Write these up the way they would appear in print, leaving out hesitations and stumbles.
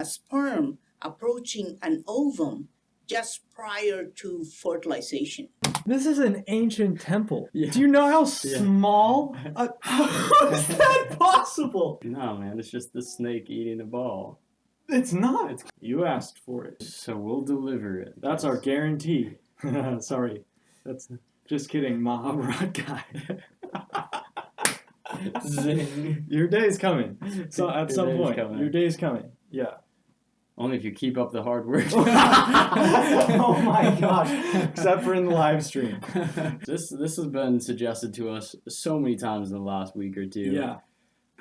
sperm approaching an ovum just prior to fertilization. This is an ancient temple. Yeah. Do you know how small? How is that possible? No, man, it's just the snake eating a ball. It's not. You asked for it. So we'll deliver it. That's our guarantee. Sorry. That's just kidding, Mahabharat guy. Zing. Your day's coming. So at Your some day's point, coming. your day's coming. Yeah. Only if you keep up the hard work. Oh my gosh. Except for in the live stream. This has been suggested to us so many times in the last week or two. Yeah.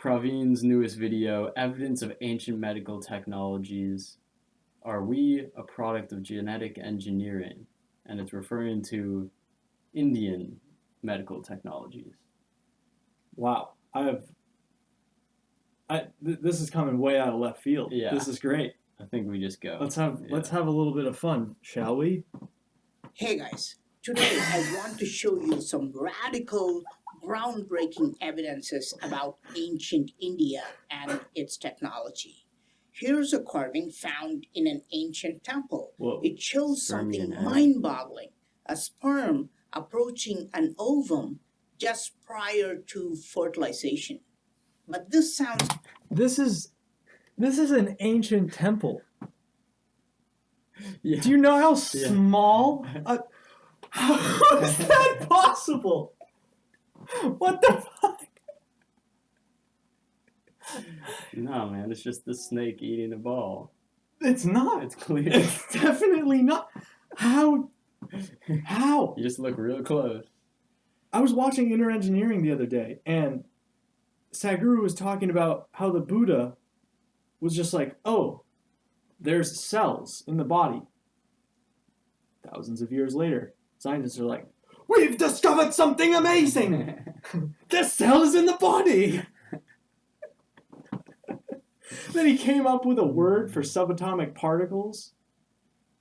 Praveen's newest video, Evidence of Ancient Medical Technologies. Are we a product of genetic engineering? And it's referring to Indian medical technologies. Wow. This is coming way out of left field. Yeah. This is great. I think we just go. Let's have a little bit of fun, shall we? Hey guys, today I want to show you some radical, groundbreaking evidences about ancient India and its technology. Here's a carving found in an ancient temple. Whoa. It shows Sperm something and egg. mind-boggling. A sperm approaching an ovum just prior to fertilization. But this sounds This is an ancient temple. Yeah. Do you know how small? How is that possible? What the fuck? No, man, it's just the snake eating a ball. It's not. It's clear. It's definitely not. How? How? You just look real close. I was watching Inner Engineering the other day, and Sadhguru was talking about how the Buddha was just like, oh, there's cells in the body. Thousands of years later, scientists are like, we've discovered something amazing! The cell is in the body! Then he came up with a word for subatomic particles,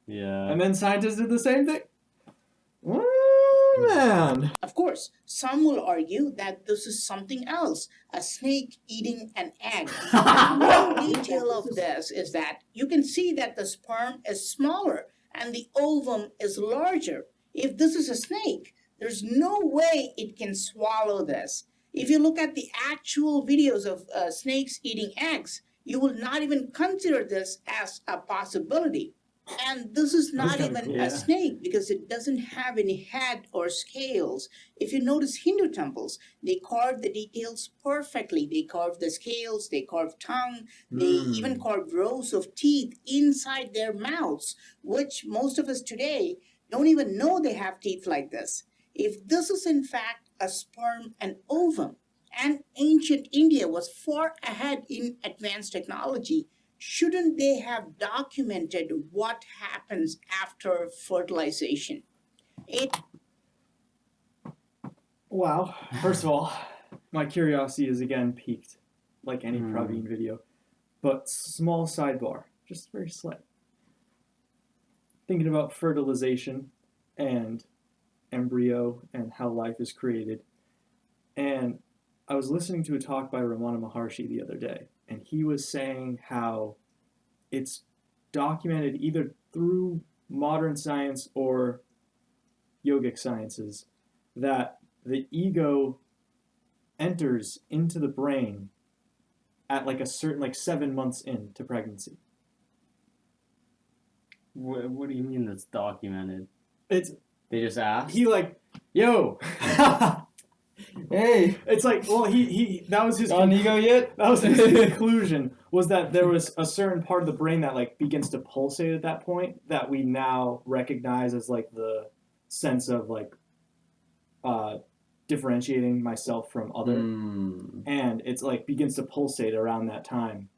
Yeah. and then scientists did the same thing. Oh, man. Of course, some will argue that this is something else, a snake eating an egg. One detail of this is that you can see that the sperm is smaller and the ovum is larger. If this is a snake, there's no way it can swallow this. If you look at the actual videos of snakes eating eggs, you will not even consider this as a possibility. And this is not kinda even cool. a snake because it doesn't have any head or scales. If you notice Hindu temples, they carve the details perfectly. They carve the scales, they carve tongue, they even carve rows of teeth inside their mouths, which most of us today don't even know they have teeth like this. If this is in fact a sperm and ovum, and ancient India was far ahead in advanced technology, shouldn't they have documented what happens after fertilization? Wow. First of all, my curiosity is again piqued, like any Praveen video. But small sidebar, just very slight. Thinking about fertilization and embryo and how life is created. And I was listening to a talk by Ramana Maharshi the other day, and he was saying how it's documented either through modern science or yogic sciences that the ego enters into the brain at like a certain, like 7 months into pregnancy. What do you mean that's documented? It's, They just asked? he like, Yo! Hey, it's like, well, he that was his on ego yet? that was his conclusion, was that there was a certain part of the brain that like begins to pulsate at that point that we now recognize as like the sense of like differentiating myself from other. And it's like begins to pulsate around that time.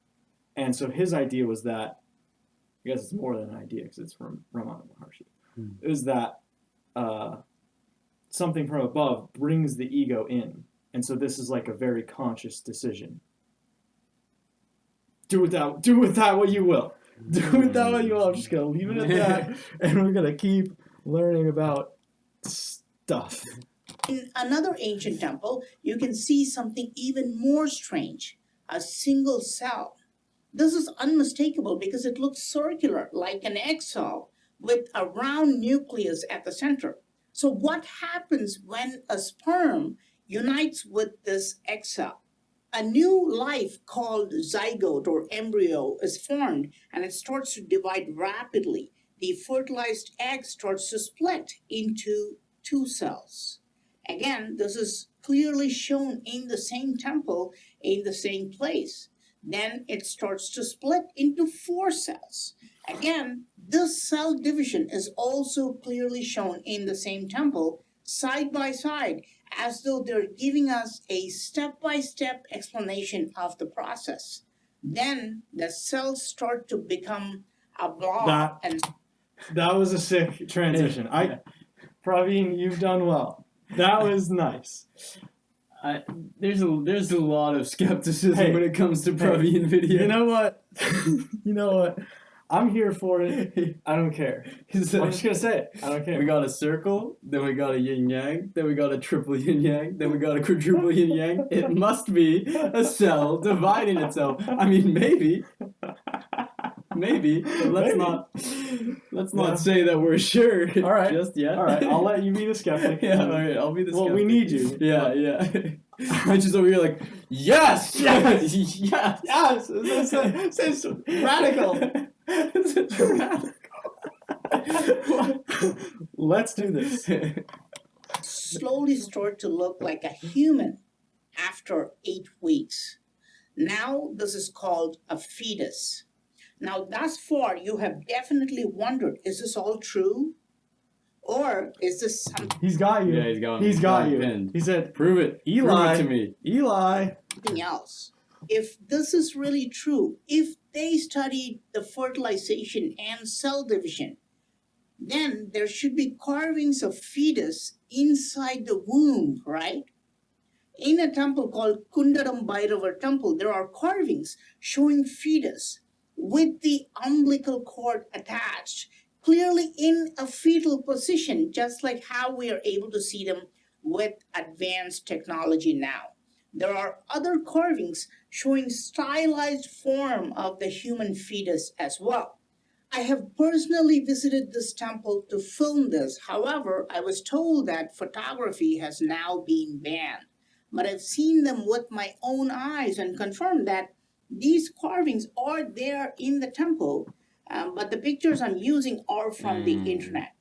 And so his idea was that, I guess it's more than an idea because it's from Ramana Maharshi, is that something from above brings the ego in. And so this is like a very conscious decision. Do with that what you will. Do with that what you will. I'm just going to leave it at that. And we're going to keep learning about stuff. In another ancient temple, you can see something even more strange, a single cell. This is unmistakable because it looks circular, like an egg cell, with a round nucleus at the center. So, what happens when a sperm unites with this egg cell? A new life called zygote or embryo is formed and it starts to divide rapidly. The fertilized egg starts to split into two cells. Again, this is clearly shown in the same temple in the same place. Then it starts to split into four cells. Again, this cell division is also clearly shown in the same temple side by side, as though they're giving us a step by step explanation of the process. Then the cells start to become a blob. That was a sick transition. Praveen, you've done well. That was nice. There's a lot of skepticism when it comes to Praveen video. You know what? You know what? I'm here for it. I don't care. I'm just gonna say it. I don't care. We got a circle, then we got a yin yang, then we got a triple yin yang, then we got a quadruple yin yang. It must be a cell dividing itself. I mean, maybe. But let's not say that we're sure All right. just yet. All right, I'll let you be the skeptic. Yeah, all right, I'll be the skeptic. Well, we need you. Yeah. I'm just over here like, yes! Yes! Yes! It's radical. It's radical. Let's do this. Slowly start to look like a human after 8 weeks. Now, this is called a fetus. Now, thus far, you have definitely wondered, is this all true? Or is this something? He's got you. Yeah, He's got you. Pinned. He said, Prove it. Eli. Prove it to me. Eli. Else? If this is really true, if they studied the fertilization and cell division, then there should be carvings of fetus inside the womb, right? In a temple called Kundaram Bhairavar temple, there are carvings showing fetus with the umbilical cord attached, clearly in a fetal position, just like how we are able to see them with advanced technology now. There are other carvings showing stylized form of the human fetus as well. I have personally visited this temple to film this. However, I was told that photography has now been banned. But I've seen them with my own eyes and confirmed that these carvings are there in the temple, but the pictures I'm using are from the internet.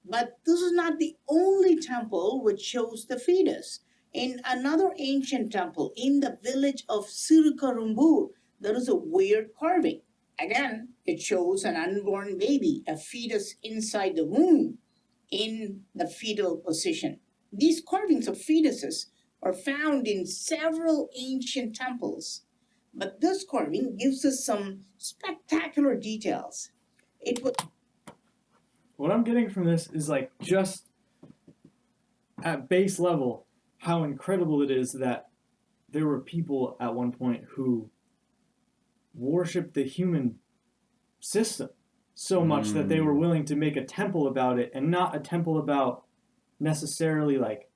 But this is not the only temple which shows the fetus. In another ancient temple in the village of Sirukarumbur, there is a weird carving. Again, it shows an unborn baby, a fetus inside the womb in the fetal position. These carvings of fetuses are found in several ancient temples. But this carving gives us some spectacular details. What I'm getting from this is like just at base level how incredible it is that there were people at one point who worshipped the human system so much that they were willing to make a temple about it, and not a temple about necessarily like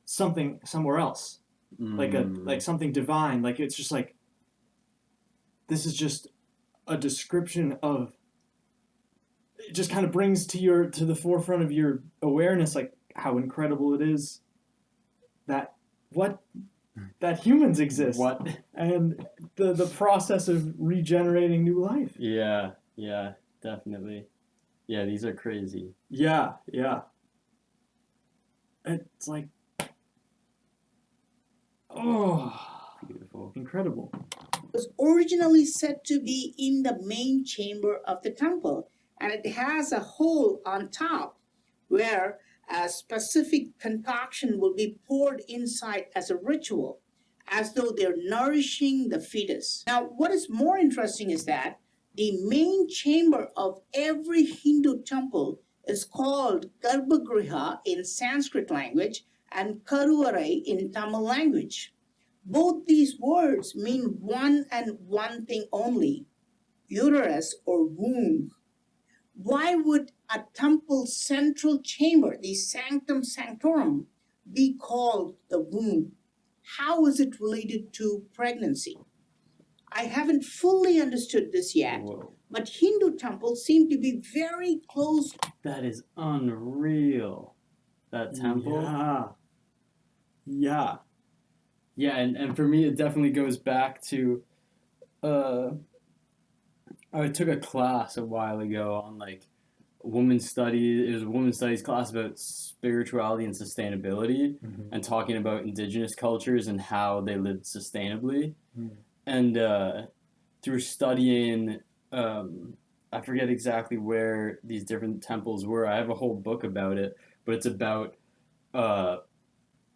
something somewhere else, like something divine. Like it's just like, this is just a description of, it just kind of brings to the forefront of your awareness like how incredible it is that humans exist. And the process of regenerating new life. Yeah, definitely. Yeah, these are crazy. Yeah. It's like, Beautiful. Incredible. Was originally said to be in the main chamber of the temple, and it has a hole on top where a specific concoction will be poured inside as a ritual, as though they're nourishing the fetus. Now, what is more interesting is that the main chamber of every Hindu temple is called Garbhagriha in Sanskrit language and Karuvarai in Tamil language. Both these words mean one and one thing only, uterus or womb. Why would a temple's central chamber, the sanctum sanctorum, be called the womb? How is it related to pregnancy? I haven't fully understood this yet, Whoa. but Hindu temples seem to be very close. That is unreal. That temple. Yeah. Yeah. Yeah, and for me, it definitely goes back to. I took a class a while ago on like women's studies. It was a women's studies class about spirituality and sustainability, and talking about indigenous cultures and how they lived sustainably. And through studying, I forget exactly where these different temples were. I have a whole book about it, but it's about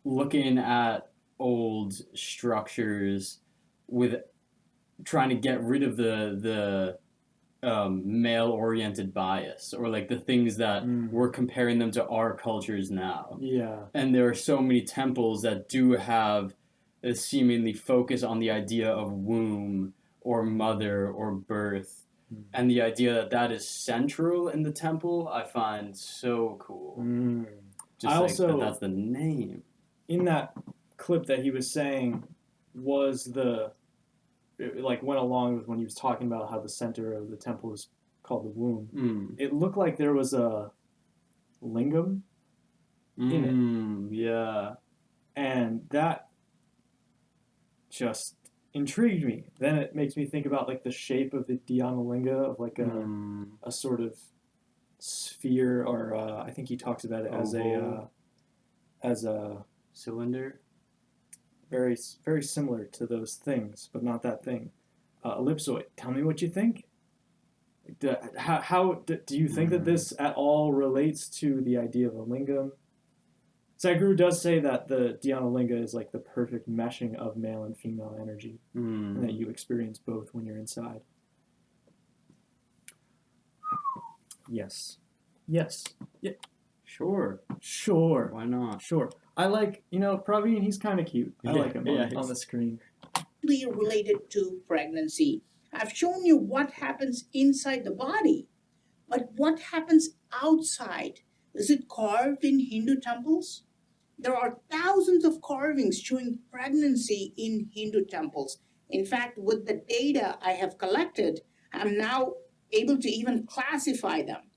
looking at old structures with trying to get rid of the male-oriented bias, or like the things that we're comparing them to our cultures now. Yeah. And there are so many temples that do have a seemingly focus on the idea of womb or mother or birth, and the idea that that is central in the temple, I find so cool. Just I like also, that's the name. In that clip that he was saying, was it like went along with when he was talking about how the center of the temple is called the womb. It looked like there was a lingam in it. Yeah. And that just intrigued me. Then it makes me think about like the shape of the Dhyana Linga, of like a sort of sphere, or I think he talks about it as a cylinder. Very, very similar to those things, but not that thing. Ellipsoid. Tell me what you think. Do you think that this at all relates to the idea of a lingam? Sadhguru does say that the Dhyana Linga is like the perfect meshing of male and female energy, and that you experience both when you're inside. Yes. Yes. Yeah. Sure. Why not? Sure. I like, Praveen, he's kind of cute. I like him on the screen. Related to pregnancy. I've shown you what happens inside the body, but what happens outside? Is it carved in Hindu temples? There are thousands of carvings showing pregnancy in Hindu temples. In fact, with the data I have collected, I'm now able to even classify them.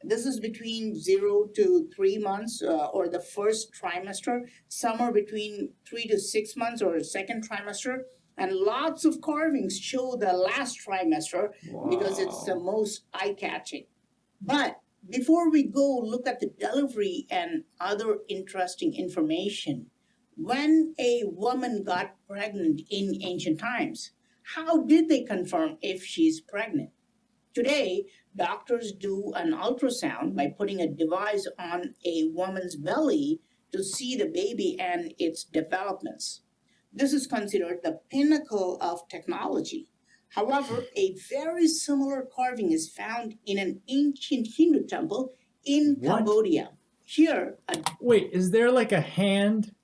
This is between 0 to 3 months, or the first trimester. Some are between 3 to 6 months, or second trimester. And lots of carvings show the last trimester because it's the most eye-catching. But before we go look at the delivery and other interesting information, when a woman got pregnant in ancient times, how did they confirm if she's pregnant? Today, doctors do an ultrasound by putting a device on a woman's belly to see the baby and its developments. This is considered the pinnacle of technology. However, a very similar carving is found in an ancient Hindu temple in Cambodia. Here, Wait, is there like a hand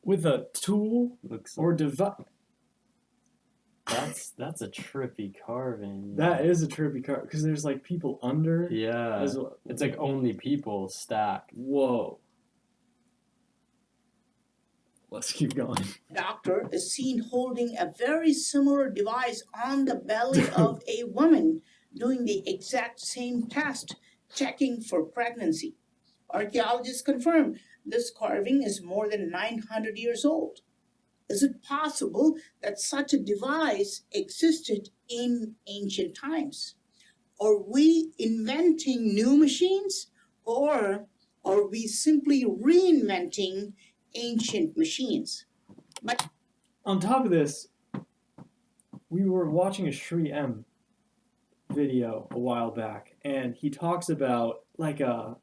with a tool Looks or device? that's a trippy carving. That is a trippy carving, because there's like people under. Yeah. It's like only people stacked. Whoa. Let's keep going. doctor is seen holding a very similar device on the belly of a woman doing the exact same test, checking for pregnancy. Archaeologists confirm this carving is more than 900 years old. Is it possible that such a device existed in ancient times? Are we inventing new machines, or are we simply reinventing ancient machines? But on top of this, we were watching a Shri M video a while back, and he talks about like a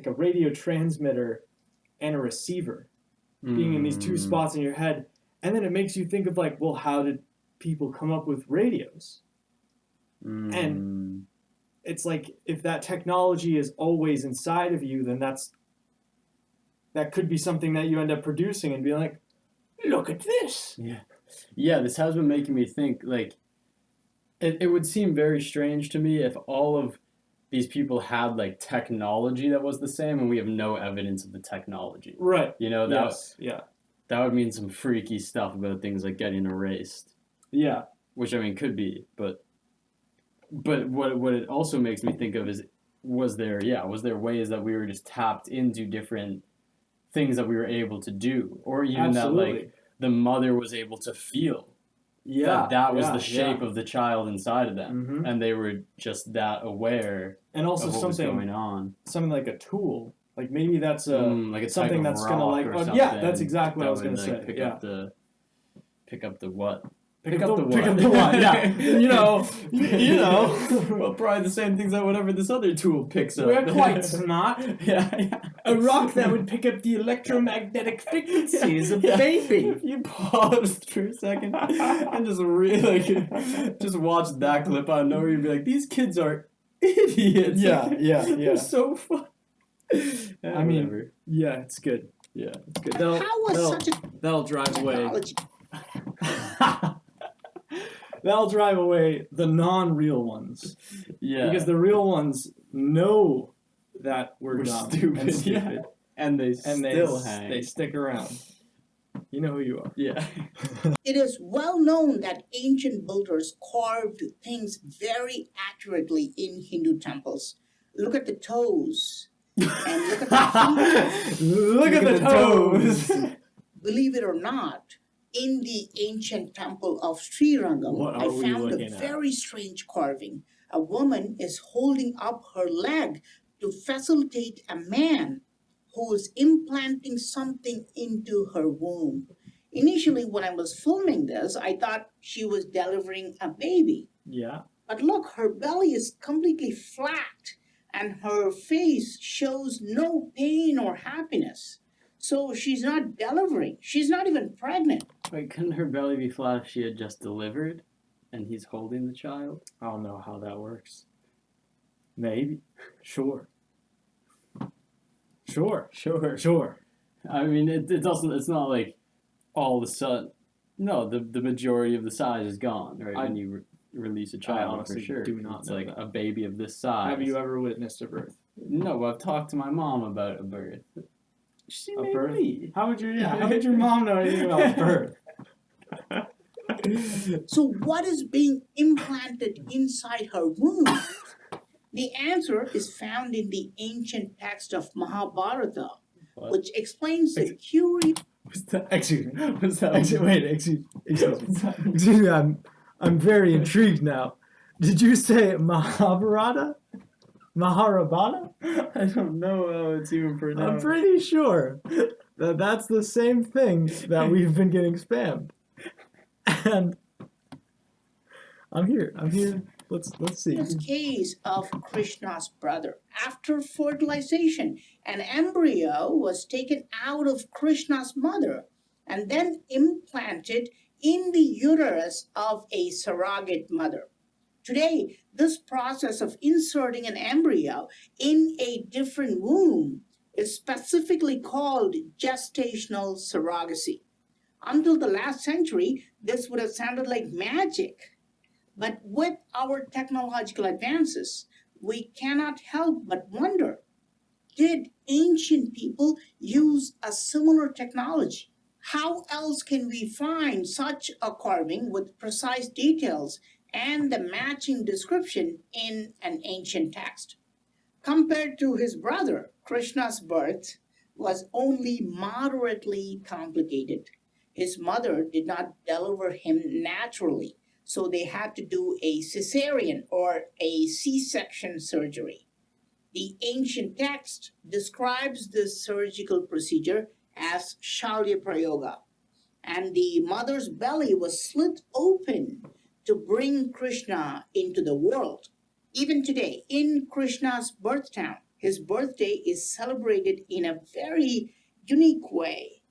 radio transmitter and a receiver being in these two spots in your head, and then it makes you think of like, well, how did people come up with radios? And it's like, if that technology is always inside of you, then that could be something that you end up producing and be like, look at this. Yeah, this has been making me think, like, it would seem very strange to me if all of these people had like technology that was the same and we have no evidence of the technology. Right. That would mean some freaky stuff about things like getting erased. Yeah. which I mean could be, but what it also makes me think of is was there ways that we were just tapped into different things that we were able to do, or even that like the mother was able to feel that was the shape of the child inside of them, and they were just that aware and also of what was going on. Something like a tool, like maybe that's like a something type of that's rock gonna like or something yeah, that's exactly what I was that gonna would, like, say. Pick up the what? Pick up the what? Yeah, you know. Well, probably the same things that whatever this other tool picks up. We're quite smart. Yeah. A rock that would pick up the electromagnetic frequencies of the baby. If you paused for a second and just really just watch that clip out of nowhere, you'd be like, these kids are idiots. Yeah. They're so fun. I mean, yeah, it's good. Yeah, it's good. How was such a That'll drive away. technology? That'll drive away the non-real ones. Yeah. Because the real ones know that we're dumb stupid. and stupid. Yeah. And they still hang. They stick around. You know who you are. Yeah. It is well known that ancient builders carved things very accurately in Hindu temples. Look at the toes and look at the feet. Look at the toes. Believe it or not, in the ancient temple of Srirangam, I found a very strange carving. A woman is holding up her leg to facilitate a man who is implanting something into her womb. Initially, when I was filming this, I thought she was delivering a baby. Yeah. But look, her belly is completely flat and her face shows no pain or happiness. So she's not delivering. She's not even pregnant. Wait, couldn't her belly be flat if she had just delivered and he's holding the child? I don't know how that works. Maybe. Sure. I mean, it doesn't. It's not like all of a sudden. No, the majority of the size is gone, right? When you release a child, honestly for sure. do not it's know like that. a baby of this size. Have you ever witnessed a birth? No, I've talked to my mom about a birth. She made birth? me. How would your mom know anything about birth? So what is being implanted inside her womb? The answer is found in the ancient text of Mahabharata, which explains the curious. Excuse me. I'm very intrigued now. Did you say Mahabharata? Maharabata? I don't know how it's even pronounced. I'm pretty sure that that's the same thing that we've been getting spammed. And I'm here. Let's see. This case of Krishna's brother. After fertilization, an embryo was taken out of Krishna's mother and then implanted in the uterus of a surrogate mother. Today, this process of inserting an embryo in a different womb is specifically called gestational surrogacy. Until the last century, this would have sounded like magic. But with our technological advances, we cannot help but wonder, did ancient people use a similar technology? How else can we find such a carving with precise details and the matching description in an ancient text? Compared to his brother, Krishna's birth was only moderately complicated. His mother did not deliver him naturally, so they had to do a cesarean or a C-section surgery. The ancient text describes this surgical procedure as Shalya Prayoga, and the mother's belly was slit open to bring Krishna into the world. Even today, in Krishna's birth town, his birthday is celebrated in a very unique way.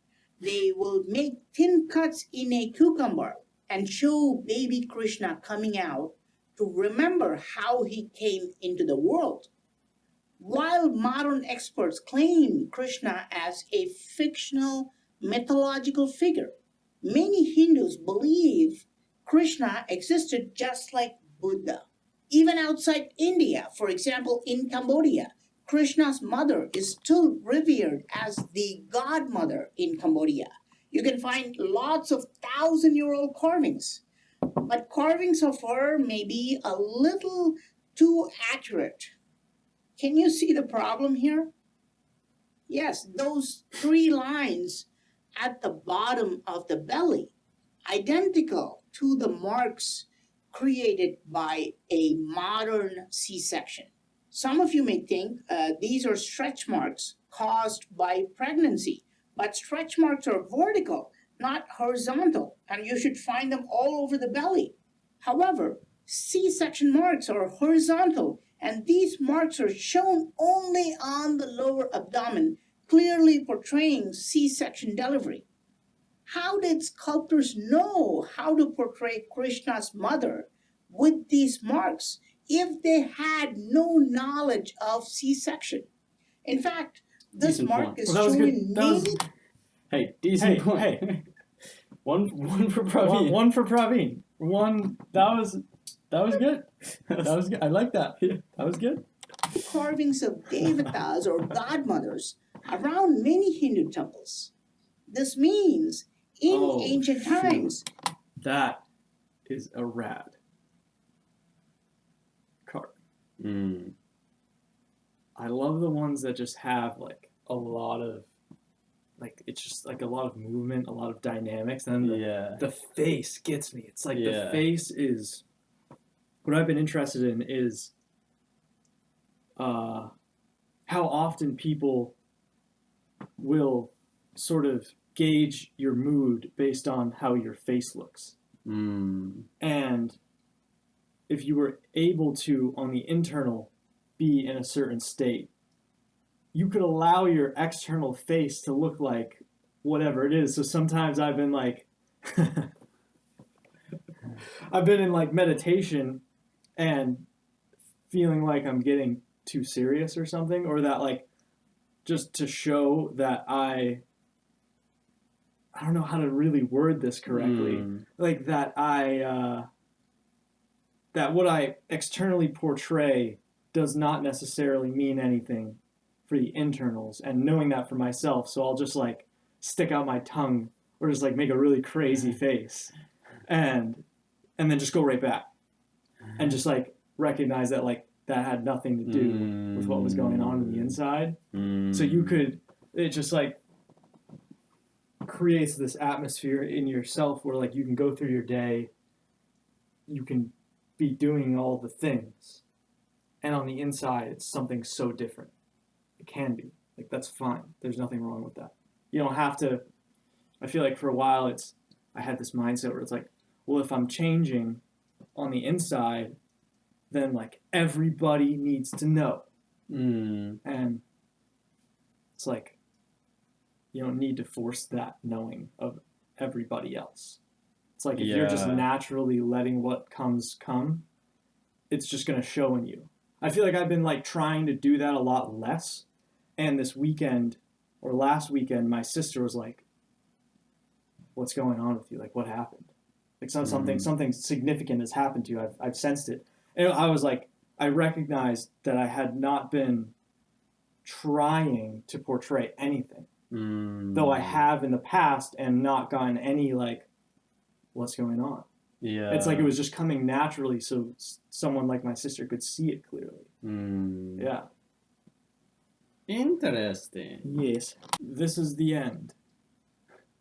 They will make thin cuts in a cucumber and show baby Krishna coming out to remember how he came into the world. While modern experts claim Krishna as a fictional mythological figure, many Hindus believe Krishna existed just like Buddha. Even outside India, for example, in Cambodia, Krishna's mother is still revered as the godmother in Cambodia. You can find lots of 1,000-year-old carvings. But carvings of her may be a little too accurate. Can you see the problem here? Yes, those three lines at the bottom of the belly, identical to the marks created by a modern C section. Some of you may think these are stretch marks caused by pregnancy, but stretch marks are vertical, not horizontal, and you should find them all over the belly. However, C section marks are horizontal, and these marks are shown only on the lower abdomen, clearly portraying C section delivery. How did sculptors know how to portray Krishna's mother with these marks if they had no knowledge of C section? In fact, this Decent mark point. is Well, that was shown good. in That was- many. Hey, decent Hey, point. hey. One for Praveen. One for Praveen. That was good. That was good. I like that. That was good. Carvings of devatas or godmothers around many Hindu temples. This means in Oh, ancient shoot. times, That is a rad card. Mm. I love the ones that just have like a lot of it's just like a lot of movement, a lot of dynamics, and then Yeah. the face gets me. It's like the Yeah. face is what I've been interested in is how often people will sort of gauge your mood based on how your face looks. Mm. And if you were able to, on the internal, be in a certain state, you could allow your external face to look like whatever it is. So sometimes I've been like, I've been in like meditation and feeling like I'm getting too serious or something, or that like just to show that I don't know how to really word this correctly. Mm. Like that that what I externally portray does not necessarily mean anything for the internals, and knowing that for myself, so I'll just like stick out my tongue or just like make a really crazy face and then just go right back and just like recognize that like that had nothing to do with what was going on in the inside. So you could, it just like creates this atmosphere in yourself where like you can go through your day, you can be doing all the things, and on the inside it's something so different. It can be like, that's fine, there's nothing wrong with that. You don't have to. I feel like for a while I had this mindset where it's like, well, if I'm changing on the inside, then like everybody needs to know. And it's like, you don't need to force that knowing of everybody else. It's like if you're just Yeah. naturally letting what comes come, it's just going to show in you. I feel like I've been like trying to do that a lot less. And this weekend or last weekend, my sister was like, what's going on with you? Like, what happened? Like something significant has happened to you. I've sensed it. And I was like, I recognized that I had not been trying to portray anything, though I have in the past and not gotten any like, what's going on? Yeah. It's like it was just coming naturally, so someone like my sister could see it clearly. Yeah. Interesting. Yes. This is the end.